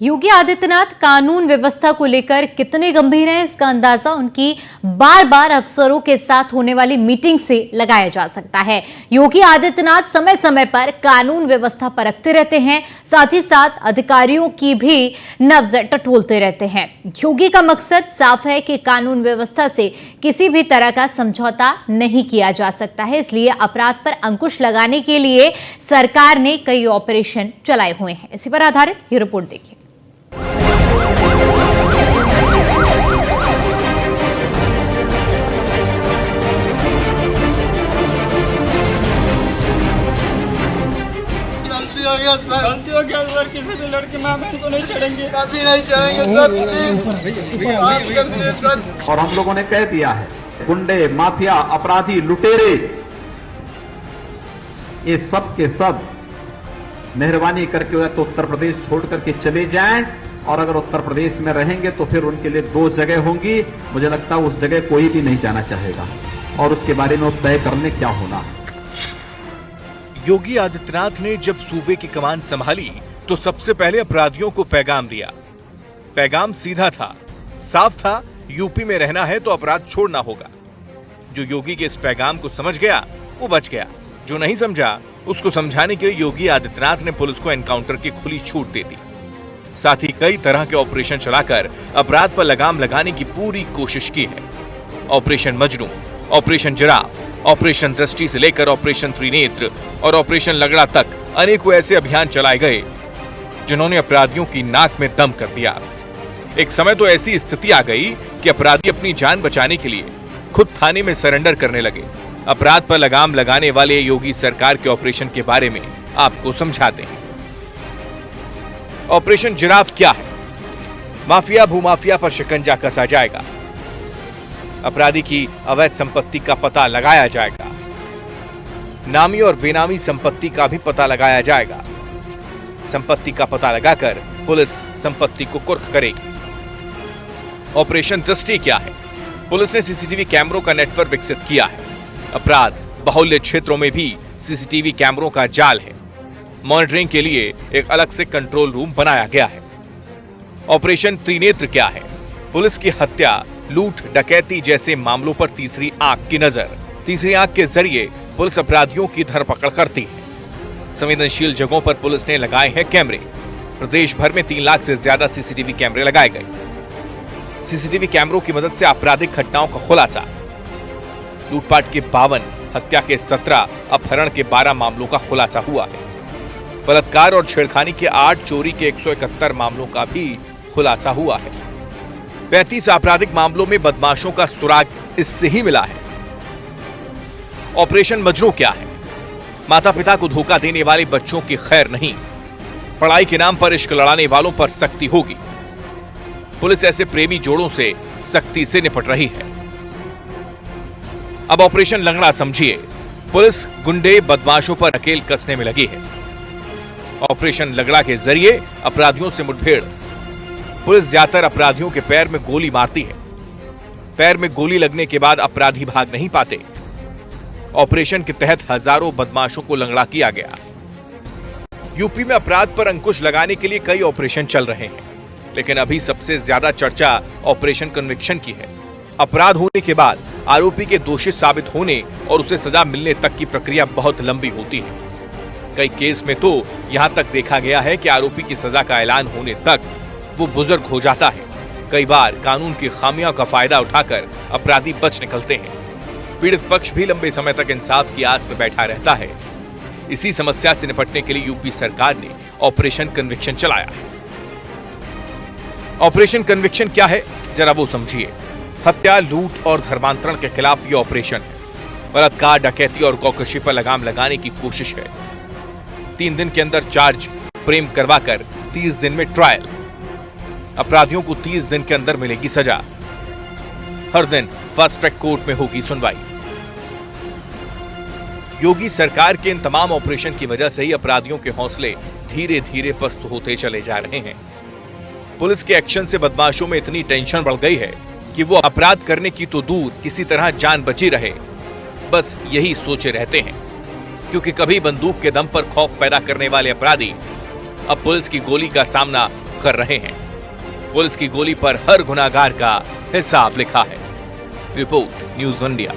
योगी आदित्यनाथ कानून व्यवस्था को लेकर कितने गंभीर हैं, इसका अंदाजा उनकी बार बार अफसरों के साथ होने वाली मीटिंग से लगाया जा सकता है। योगी आदित्यनाथ समय समय पर कानून व्यवस्था परखते रहते हैं, साथ ही साथ अधिकारियों की भी नब्ज टटोलते रहते हैं। योगी का मकसद साफ है कि कानून व्यवस्था से किसी भी तरह का समझौता नहीं किया जा सकता है, इसलिए अपराध पर अंकुश लगाने के लिए सरकार ने कई ऑपरेशन चलाए हुए हैं। इसी पर आधारित ये रिपोर्ट देखिए। गलती हो गया सर, किसी से लड़के माँ बहन को नहीं चढ़ेंगे सर। और हम लोगों ने कह दिया है, गुंडे, माफिया, अपराधी, लुटेरे, ये सब के सब मेहरबानी करके तो उत्तर प्रदेश छोड़ करके चले जाएं, और अगर उत्तर प्रदेश में रहेंगे तो फिर उनके लिए दो जगह होंगी। मुझे लगता है उस जगह कोई भी नहीं जाना चाहेगा, और उसके बारे में तय करने क्या होना है। योगी आदित्यनाथ ने जब सूबे की कमान संभाली तो सबसे पहले अपराधियों को पैगाम दिया। पैगाम सीधा था, साफ था, यूपी में रहना है तो अपराध छोड़ना होगा। जो योगी के इस पैगाम को समझ गया वो बच गया, जो नहीं समझा उसको समझाने के लिए योगी आदित्यनाथ ने पुलिस को एनकाउंटर की खुली छूट दे दी। साथ ही कई तरह के ऑपरेशन चलाकर अपराध पर लगाम लगाने की पूरी कोशिश की है। Operation Majnu, operation giraffe, operation दृष्टि से लेकर ऑपरेशन त्रिनेत्र और ऑपरेशन लगड़ा तक अनेकों ऐसे अभियान चलाए गए जिन्होंने अपराधियों की नाक में दम कर दिया। एक समय तो ऐसी स्थिति आ गई कि अपराधी अपनी जान बचाने के लिए खुद थाने में सरेंडर करने लगे। अपराध पर लगाम लगाने वाले योगी सरकार के ऑपरेशन के बारे में आपको समझाते हैं। ऑपरेशन जिराफ क्या है? माफिया, भूमाफिया पर शिकंजा कसा जाएगा। अपराधी की अवैध संपत्ति का पता लगाया जाएगा। नामी और बेनामी संपत्ति का भी पता लगाया जाएगा। संपत्ति का पता लगाकर पुलिस संपत्ति को कुर्क करेगी। ऑपरेशन दृष्टि क्या है? पुलिस ने सीसीटीवी कैमरों का नेटवर्क विकसित किया है। अपराध बाहुल्य क्षेत्रों में भी सीसीटीवी कैमरों का जाल है। मॉनिटरिंग के लिए एक अलग से कंट्रोल रूम बनाया गया है। ऑपरेशन त्रिनेत्र क्या है? पुलिस की हत्या, लूट, डकैती जैसे मामलों पर तीसरी आंख की नजर। तीसरी आंख के जरिए पुलिस अपराधियों की धरपकड़ करती है। संवेदनशील जगहों पर पुलिस ने लगाए हैं कैमरे। प्रदेश भर में 3 लाख से ज्यादा सीसीटीवी कैमरे लगाए गए। सीसीटीवी कैमरों की मदद से आपराधिक घटनाओं का खुलासा। लूटपाट के 52, हत्या के 17, अपहरण के 12 मामलों का खुलासा हुआ है। बलात्कार और छेड़खानी के 8, चोरी के 171 मामलों का भी खुलासा हुआ है। 35 आपराधिक मामलों में बदमाशों का सुराग इससे ही मिला है। ऑपरेशन मजनू क्या है? माता पिता को धोखा देने वाले बच्चों की खैर नहीं। पढ़ाई के नाम पर इश्क लड़ाने वालों पर सख्ती होगी। पुलिस ऐसे प्रेमी जोड़ों से सख्ती से निपट रही है। अब ऑपरेशन लंगड़ा समझिए। पुलिस गुंडे, बदमाशों पर नकेल कसने में लगी है। ऑपरेशन लगड़ा के जरिए अपराधियों से मुठभेड़। पुलिस ज्यादातर अपराधियों के पैर में गोली मारती है। पैर में गोली लगने के बाद अपराधी भाग नहीं पाते। ऑपरेशन के तहत हजारों बदमाशों को लंगड़ा किया गया। यूपी में अपराध पर अंकुश लगाने के लिए कई ऑपरेशन चल रहे हैं, लेकिन अभी सबसे ज्यादा चर्चा ऑपरेशन कन्विक्शन की है। अपराध होने के बाद आरोपी के दोषी साबित होने और उसे सजा मिलने तक की प्रक्रिया बहुत लंबी होती है। कई केस में तो यहां तक देखा गया है कि आरोपी की सजा का ऐलान होने तक वो बुजुर्ग हो जाता है। कई बार कानून की खामियों का फायदा उठाकर अपराधी बच निकलते हैं। पीड़ित पक्ष भी लंबे समय तक इंसाफ की आस में बैठा रहता है। इसी समस्या से निपटने के लिए यूपी सरकार ने ऑपरेशन कन्विक्शन चलाया है। ऑपरेशन कन्विक्शन क्या है, जरा वो समझिए। हत्या, लूट और धर्मांतरण के खिलाफ ये ऑपरेशन है। बलात्कार, डकैती और गौकशी पर लगाम लगाने की कोशिश है। 3 दिन के अंदर चार्ज फ्रेम करवाकर 30 दिन में ट्रायल। अपराधियों को 30 दिन के अंदर मिलेगी सजा। हर दिन फास्ट ट्रैक कोर्ट में होगी सुनवाई। योगी सरकार के इन तमाम ऑपरेशन की वजह से ही अपराधियों के हौसले धीरे धीरे पस्त होते चले जा रहे हैं। पुलिस के एक्शन से बदमाशों में इतनी टेंशन बढ़ गई है कि वो अपराध करने की तो दूर, किसी तरह जान बची रहे, बस यही सोचे रहते हैं। क्योंकि कभी बंदूक के दम पर खौफ पैदा करने वाले अपराधी अब पुलिस की गोली का सामना कर रहे हैं। पुलिस की गोली पर हर गुनाहगार का हिसाब लिखा है। Report news India.